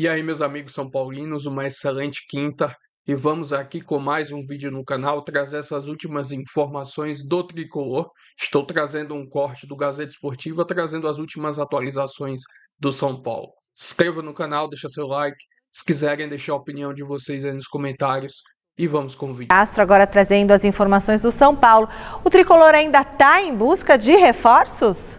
E aí, meus amigos são paulinos, uma excelente quinta e vamos aqui com mais um vídeo no canal trazer essas últimas informações do Tricolor. Estou trazendo um corte do Gazeta Esportiva, trazendo as últimas atualizações do São Paulo. Se inscreva no canal, deixa seu like, se quiserem deixar a opinião de vocês aí nos comentários e vamos com o vídeo. Castro agora trazendo as informações do São Paulo. O Tricolor ainda está em busca de reforços?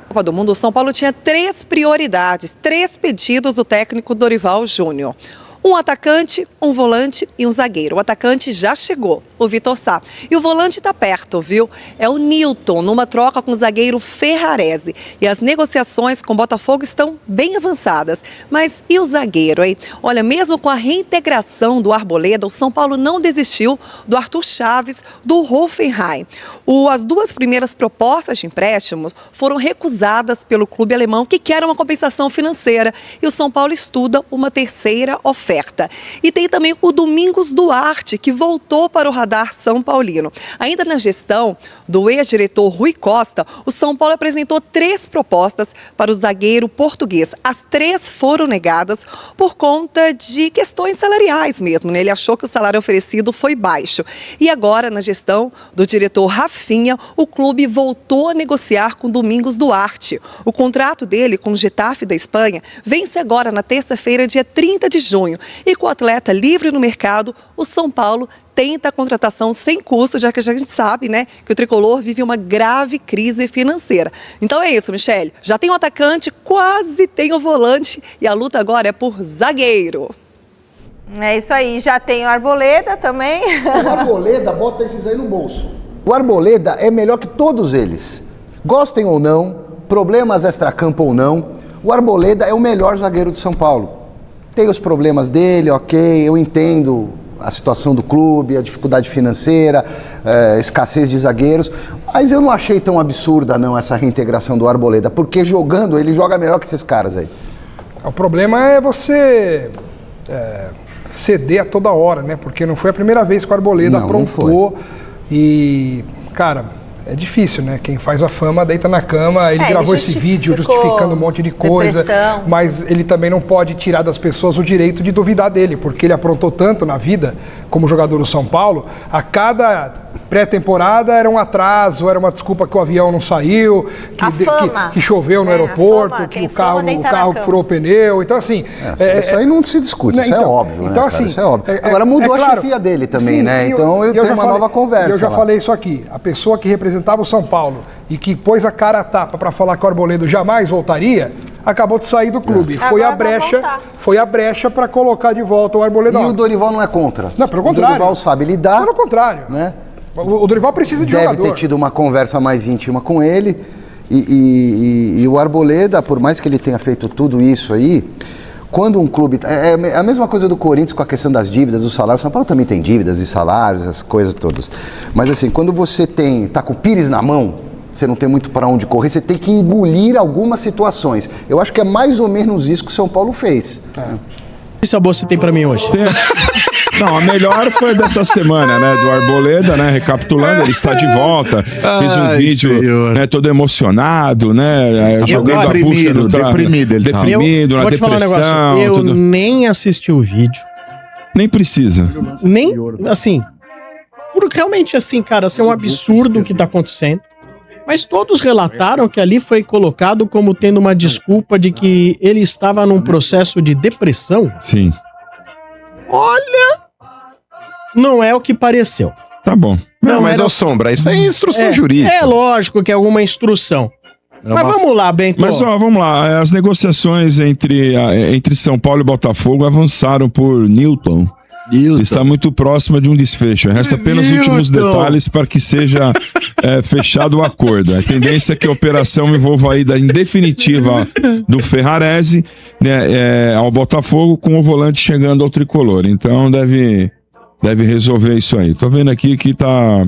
Copa do Mundo, o São Paulo tinha 3 prioridades, 3 pedidos do técnico Dorival Júnior. Um atacante, um volante e um zagueiro. O atacante já chegou, o Vitor Sá. E o volante está perto, viu? É o Nilton, numa troca com o zagueiro Ferrarese. E as negociações com o Botafogo estão bem avançadas. Mas e o zagueiro, hein? Olha, mesmo com a reintegração do Arboleda, o São Paulo não desistiu do Arthur Chaves, do Hoffenheim. As 2 primeiras propostas de empréstimos foram recusadas pelo clube alemão, que quer uma compensação financeira. E o São Paulo estuda uma terceira oferta. E tem também o Domingos Duarte, que voltou para o radar São Paulino. Ainda na gestão do ex-diretor Rui Costa, o São Paulo apresentou 3 propostas para o zagueiro português. As 3 foram negadas por conta de questões salariais mesmo, né? Ele achou que o salário oferecido foi baixo. E agora, na gestão do diretor Rafinha, o clube voltou a negociar com Domingos Duarte. O contrato dele com o Getafe da Espanha vence agora na terça-feira, dia 30 de junho. E com o atleta livre no mercado, o São Paulo tenta a contratação sem custo, já que a gente sabe, né, que o Tricolor vive uma grave crise financeira. Então é isso, Michele. Já tem o atacante, quase tem o volante e a luta agora é por zagueiro. É isso aí. Já tem o Arboleda também. O Arboleda bota esses aí no bolso. O Arboleda é melhor que todos eles. Gostem ou não, problemas extracampo ou não, o Arboleda é o melhor zagueiro de São Paulo. Tem os problemas dele, ok, eu entendo a situação do clube, a dificuldade financeira, escassez de zagueiros, mas eu não achei tão absurda não essa reintegração do Arboleda, porque jogando, ele joga melhor que esses caras aí. O problema é você ceder a toda hora, né? Porque não foi a primeira vez que o Arboleda aprontou e, cara... É difícil, né? Quem faz a fama deita na cama. Ele gravou esse vídeo justificando um monte de coisa. Depressão. Mas ele também não pode tirar das pessoas o direito de duvidar dele, porque ele aprontou tanto na vida como jogador do São Paulo. A cada pré-temporada era um atraso, era uma desculpa que o avião não saiu, que choveu no aeroporto, que o carro furou o pneu. Então, assim... isso aí não se discute, isso é óbvio, então, né, assim, isso é óbvio. Agora mudou a chefia dele também, né? Então ele tem uma nova conversa. Eu já falei isso aqui. A pessoa que representava o São Paulo e que pôs a cara a tapa para falar que o Arboleda jamais voltaria, acabou de sair do clube. Foi a brecha para colocar de volta o Arboleda. E o Dorival não é contra. Não, pelo contrário. O Dorival sabe lidar. Pelo contrário. Né? O Dorival precisa de jogador. Deve ter tido uma conversa mais íntima com ele. E o Arboleda, por mais que ele tenha feito tudo isso aí, quando um clube... É a mesma coisa do Corinthians com a questão das dívidas, do salário. O São Paulo também tem dívidas e salários, as coisas todas. Mas assim, quando você tá com o Pires na mão, você não tem muito para onde correr, você tem que engolir algumas situações. Eu acho que é mais ou menos isso que o São Paulo fez. Que sabor você tem para mim hoje? Não, a melhor foi dessa semana, né? Do Arboleda, né? Recapitulando, ele está de volta. Fez um vídeo, né, todo emocionado, né? Jogando a bucha do deprimido, ele deprimido, na depressão. Eu nem assisti o vídeo. Nem precisa. Nem, assim, porque realmente, assim, cara, assim, é um absurdo o que está acontecendo. Mas todos relataram que ali foi colocado como tendo uma desculpa de que ele estava num processo de depressão. Sim. Olha, não é o que pareceu. Tá bom. Não, mas ô Sombra, isso aí é instrução jurídica. É lógico que é alguma instrução. Mas vamos lá, Bento. Mas ó, vamos lá. As negociações entre São Paulo e Botafogo avançaram por Nilton. Está muito próxima de um desfecho. Resta apenas últimos detalhes para que seja fechado o acordo. A tendência é que a operação envolva a ida em definitiva do Ferrarese, né, ao Botafogo, com o volante chegando ao Tricolor. Então deve resolver isso aí. Tô vendo aqui que tá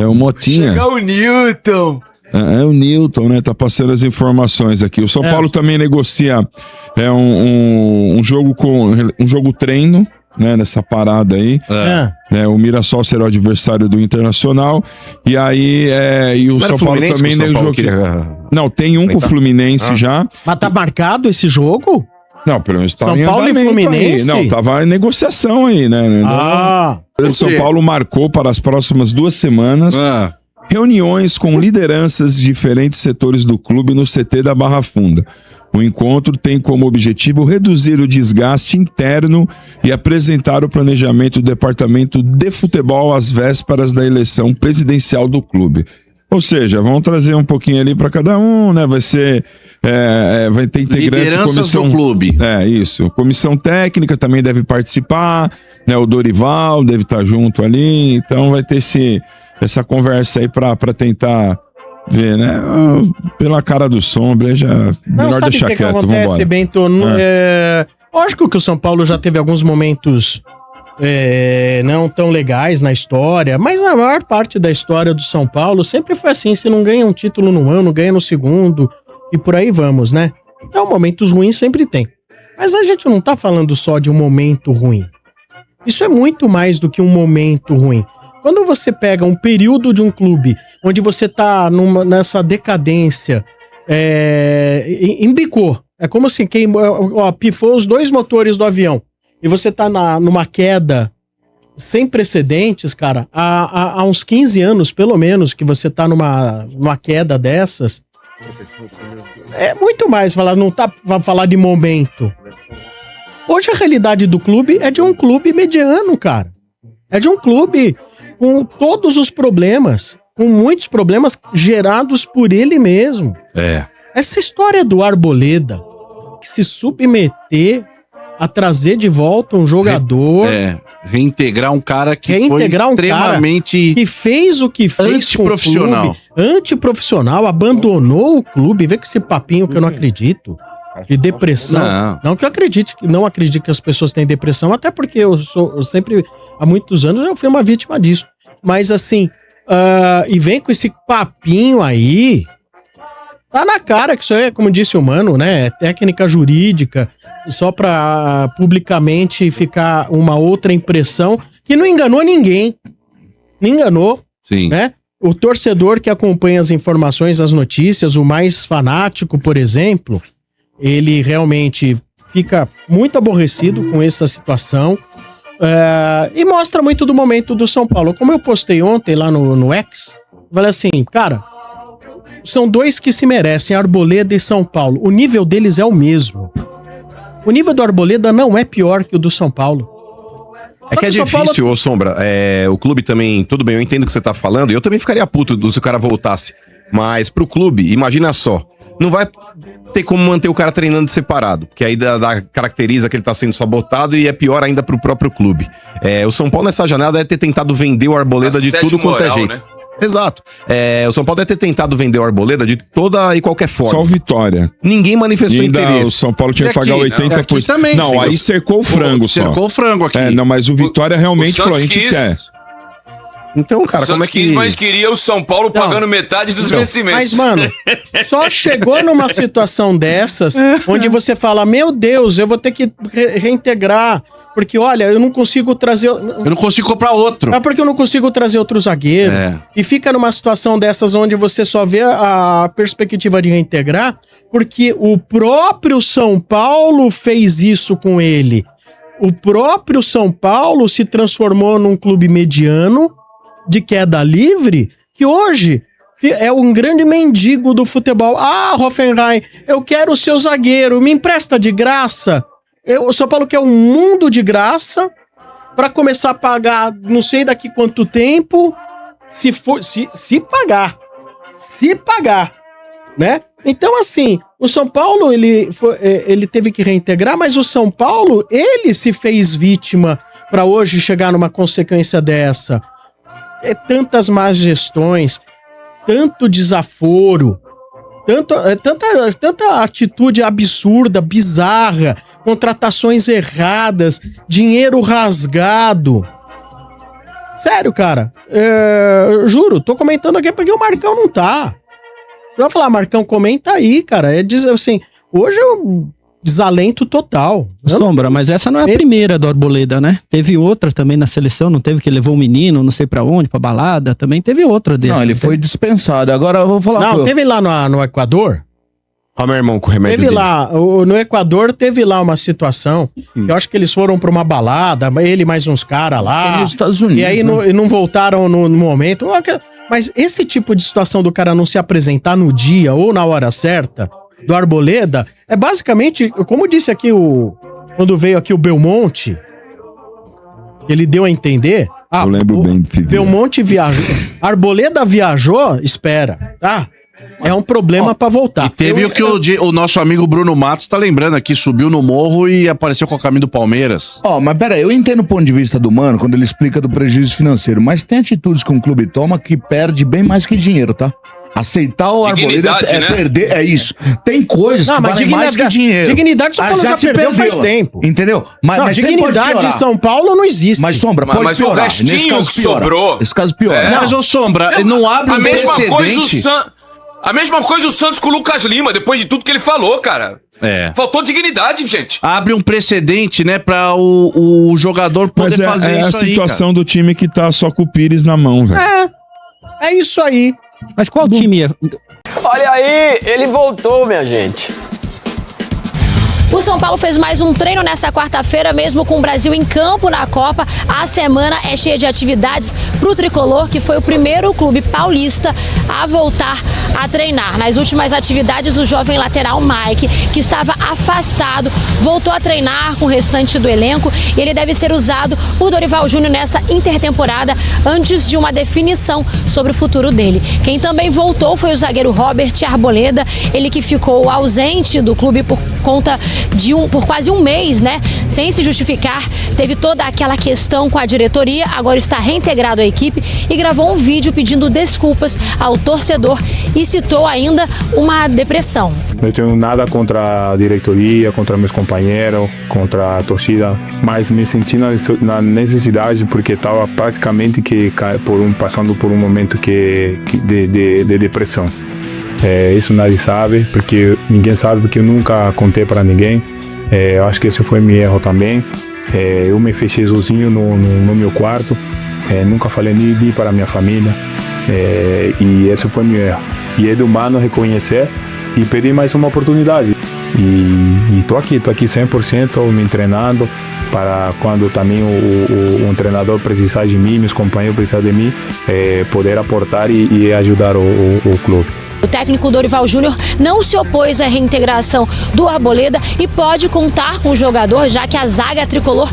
o Motinha. Chegar o Newton. É o Newton, né? Tá passando as informações aqui. O São Paulo também negocia um jogo treino, né, nessa parada aí. O Mirassol será o adversário do Internacional. E aí, e o São Paulo também nem jogo. Não, tem um com o Fluminense já. Mas tá marcado esse jogo? Não, pelo menos tá São Paulo e Fluminense? Aí. Não, tava em negociação aí, né? O São Paulo marcou para as próximas 2 semanas reuniões com lideranças de diferentes setores do clube no CT da Barra Funda. O encontro tem como objetivo reduzir o desgaste interno e apresentar o planejamento do departamento de futebol às vésperas da eleição presidencial do clube. Ou seja, vão trazer um pouquinho ali para cada um, né? Vai ser... vai ter integrantes da comissão do clube. Isso. Comissão técnica também deve participar, né? O Dorival deve estar junto ali. Então vai ter essa conversa aí para tentar ver, né? Pela cara do Sombra, já melhor deixar quieto. Não, sabe o que acontece, Bento? Lógico que o São Paulo já teve alguns momentos não tão legais na história, mas a maior parte da história do São Paulo sempre foi assim, se não ganha um título no ano, ganha no segundo, e por aí vamos, né? Então, momentos ruins sempre tem. Mas a gente não tá falando só de um momento ruim. Isso é muito mais do que um momento ruim. Quando você pega um período de um clube onde você tá nessa decadência, embicou. É como se pifou os 2 motores do avião. E você tá numa queda sem precedentes, cara, há uns 15 anos, pelo menos, que você tá numa queda dessas. É muito mais falar, não tá pra falar de momento. Hoje a realidade do clube é de um clube mediano, cara. É de um clube com todos os problemas, com muitos problemas gerados por ele mesmo. Essa história do Arboleda, que se submeter a trazer de volta um jogador... Reintegrar um cara que foi extremamente... que fez o que fez antiprofissional. Com o clube, antiprofissional, abandonou o clube, vê com esse papinho que eu não acredito, de depressão. Não que eu não acredite que as pessoas têm depressão, até porque eu sempre, há muitos anos, eu fui uma vítima disso. Mas assim, e vem com esse papinho aí... Tá na cara que isso aí, como disse o Mano, né? É técnica jurídica, só pra publicamente ficar uma outra impressão que não enganou ninguém. Não enganou. Sim. Né? O torcedor que acompanha as informações, as notícias, o mais fanático, por exemplo, ele realmente fica muito aborrecido com essa situação. E mostra muito do momento do São Paulo. Como eu postei ontem lá no X, falei assim, cara... São 2 que se merecem, Arboleda e São Paulo. O nível deles é o mesmo. O nível do Arboleda não é pior que o do São Paulo. É que é difícil, ô Sombra. O clube também, tudo bem, eu entendo o que você tá falando. Eu também ficaria puto se o cara voltasse. Mas pro clube, imagina só. Não vai ter como manter o cara treinando separado. Porque aí caracteriza que ele tá sendo sabotado e é pior ainda pro próprio clube. O São Paulo nessa janela deve ter tentado vender o Arboleda de tudo quanto é jeito. Né? Exato. O São Paulo deve ter tentado vender o Arboleda de toda e qualquer forma. Só Vitória. Ninguém manifestou interesse. O São Paulo tinha que pagar 80%. Também, não, aí cercou o frango só. Cercou o frango aqui. Não, mas o Vitória realmente falou, a gente quer. Então, cara, como é que... mas queria o São Paulo pagando metade dos vencimentos. Mas, mano, só chegou numa situação dessas, onde você fala, meu Deus, eu vou ter que reintegrar, porque, olha, eu não consigo trazer... Eu não consigo comprar outro. É porque eu não consigo trazer outro zagueiro. E fica numa situação dessas onde você só vê a perspectiva de reintegrar, porque o próprio São Paulo fez isso com ele. O próprio São Paulo se transformou num clube mediano, de queda livre, que hoje é um grande mendigo do futebol. Ah, Hoffenheim, eu quero o seu zagueiro, me empresta de graça. O São Paulo quer um mundo de graça para começar a pagar não sei daqui quanto tempo, se pagar. Se pagar, né? Então, assim, o São Paulo, ele teve que reintegrar, mas o São Paulo, ele se fez vítima para hoje chegar numa consequência dessa. Tantas más gestões, tanto desaforo, tanta atitude absurda, bizarra, contratações erradas, dinheiro rasgado. Sério, cara, juro, tô comentando aqui porque o Marcão não tá. Você vai falar, Marcão, comenta aí, cara. É dizer assim, hoje desalento total. Sombra, mas essa não é a primeira do Arboleda, né? Teve outra também na seleção, não teve, que levou um menino, não sei pra onde, pra balada, também teve outra desse. Não, ele foi dispensado. Agora eu vou falar... Não, teve lá no Equador? Ó, meu irmão com o remédio Teve dele. lá, no Equador teve lá uma situação, eu acho que eles foram pra uma balada, ele mais uns caras lá, nos Estados Unidos, e aí né? não voltaram no momento. Mas esse tipo de situação do cara não se apresentar no dia ou na hora certa, do Arboleda, é basicamente, como disse aqui quando veio aqui o Belmonte, ele deu a entender. Eu lembro bem de Belmonte viajou, Arboleda viajou, espera, tá? É um problema pra voltar. E teve o que o nosso amigo Bruno Matos tá lembrando aqui, subiu no morro e apareceu com a camisa do Palmeiras. Mas pera aí, eu entendo o ponto de vista do Mano quando ele explica do prejuízo financeiro, mas tem atitudes que um clube toma que perde bem mais que dinheiro, tá? Aceitar o Arboleda né? perder, é isso. Tem coisas que valem mais que dinheiro. Dignidade São Paulo já perdeu faz tempo. Entendeu? Mas dignidade de São Paulo não existe. Mas, Sombra, pode piorar. O restinho Nesse caso, que piora. sobrou... Nesse caso, piora. Mas, ô Sombra, não abre um precedente... A mesma coisa o Santos com o Lucas Lima, depois de tudo que ele falou, cara. Faltou dignidade, gente. Abre um precedente, né, pra o jogador poder Mas fazer é isso a aí, situação do time que tá só com o Pires na mão, velho. É isso aí. Mas qual time é? Olha aí, ele voltou, minha gente. O São Paulo fez mais um treino nessa quarta-feira, mesmo com o Brasil em campo na Copa. A semana é cheia de atividades para o Tricolor, que foi o primeiro clube paulista a voltar a treinar. Nas últimas atividades, o jovem lateral Mike, que estava afastado, voltou a treinar com o restante do elenco e ele deve ser usado por Dorival Júnior nessa intertemporada, antes de uma definição sobre o futuro dele. Quem também voltou foi o zagueiro Robert Arboleda, ele que ficou ausente do clube por conta por quase um mês, né? Sem se justificar, teve toda aquela questão com a diretoria, agora está reintegrado à equipe e gravou um vídeo pedindo desculpas ao torcedor e citou ainda uma depressão. Não tenho nada contra a diretoria, contra meus companheiros, contra a torcida, mas me senti na necessidade porque estava praticamente passando por um momento de depressão. Isso nadie sabe, porque ninguém sabe, porque eu nunca contei para ninguém. Eu acho que esse foi meu erro também. Eu me fechei sozinho no meu quarto, nunca falei nem para minha família, e esse foi meu erro. E é do humano reconhecer e pedir mais uma oportunidade. E tô aqui 100% me treinando para quando também o treinador precisar de mim, meus companheiros precisar de mim, poder aportar e ajudar o clube. O técnico Dorival Júnior não se opôs à reintegração do Arboleda e pode contar com o jogador, já que a zaga tricolor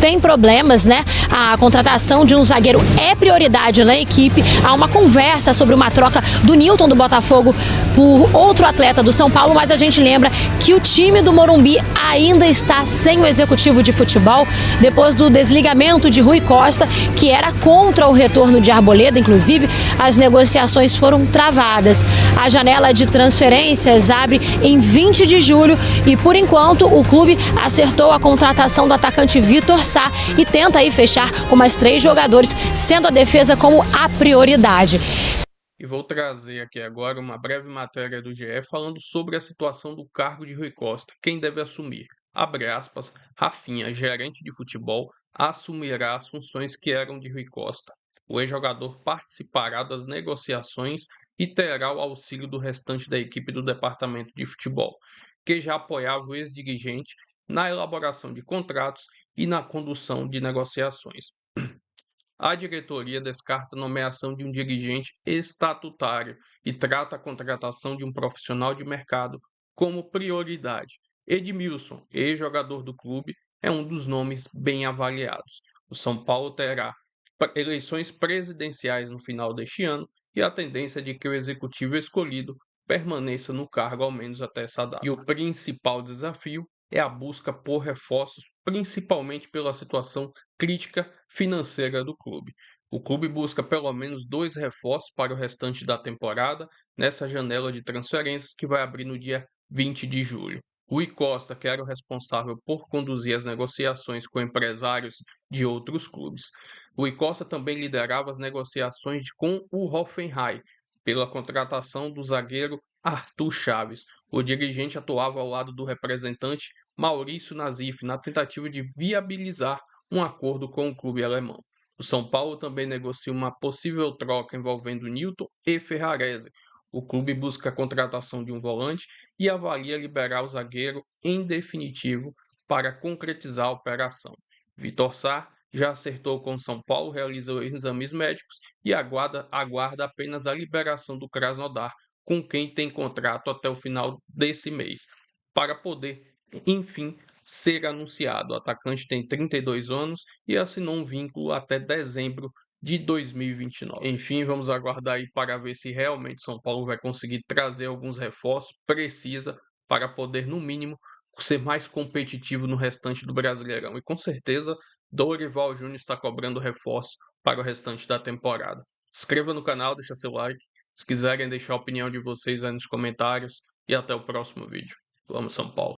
tem problemas, né? A contratação de um zagueiro é prioridade na equipe. Há uma conversa sobre uma troca do Nilton do Botafogo por outro atleta do São Paulo, mas a gente lembra que o time do Morumbi ainda está sem o executivo de futebol, depois do desligamento de Rui Costa, que era contra o retorno de Arboleda. Inclusive, as negociações foram travadas. A janela de transferências abre em 20 de julho e, por enquanto, o clube acertou a contratação do atacante Vitor Sá e tenta aí fechar com mais 3 jogadores, sendo a defesa como a prioridade. E vou trazer aqui agora uma breve matéria do GE falando sobre a situação do cargo de Rui Costa. Quem deve assumir? Abre aspas, Rafinha, gerente de futebol, assumirá as funções que eram de Rui Costa. O ex-jogador participará das negociações e terá o auxílio do restante da equipe do departamento de futebol, que já apoiava o ex-dirigente na elaboração de contratos e na condução de negociações. A diretoria descarta a nomeação de um dirigente estatutário e trata a contratação de um profissional de mercado como prioridade. Edmilson, ex-jogador do clube, é um dos nomes bem avaliados. O São Paulo terá eleições presidenciais no final deste ano e a tendência é de que o executivo escolhido permaneça no cargo ao menos até essa data. E o principal desafio é a busca por reforços, principalmente pela situação crítica financeira do clube. O clube busca pelo menos 2 reforços para o restante da temporada, nessa janela de transferências que vai abrir no dia 20 de julho. Rui Costa, que era o responsável por conduzir as negociações com empresários de outros clubes. Rui Costa também liderava as negociações com o Hoffenheim pela contratação do zagueiro Arthur Chaves. O dirigente atuava ao lado do representante Maurício Nazif na tentativa de viabilizar um acordo com o clube alemão. O São Paulo também negocia uma possível troca envolvendo Newton e Ferrarese. O clube busca a contratação de um volante e avalia liberar o zagueiro em definitivo para concretizar a operação. Vitor Sá já acertou com o São Paulo, realizou exames médicos e aguarda apenas a liberação do Krasnodar, com quem tem contrato até o final desse mês, para poder, enfim, ser anunciado. O atacante tem 32 anos e assinou um vínculo até dezembro de 2029. Enfim, vamos aguardar aí para ver se realmente São Paulo vai conseguir trazer alguns reforços, precisa, para poder, no mínimo, ser mais competitivo no restante do Brasileirão. E com certeza, Dorival Júnior está cobrando reforço para o restante da temporada. Se inscreva no canal, deixa seu like. Se quiserem deixar a opinião de vocês aí nos comentários. E até o próximo vídeo. Vamos, São Paulo!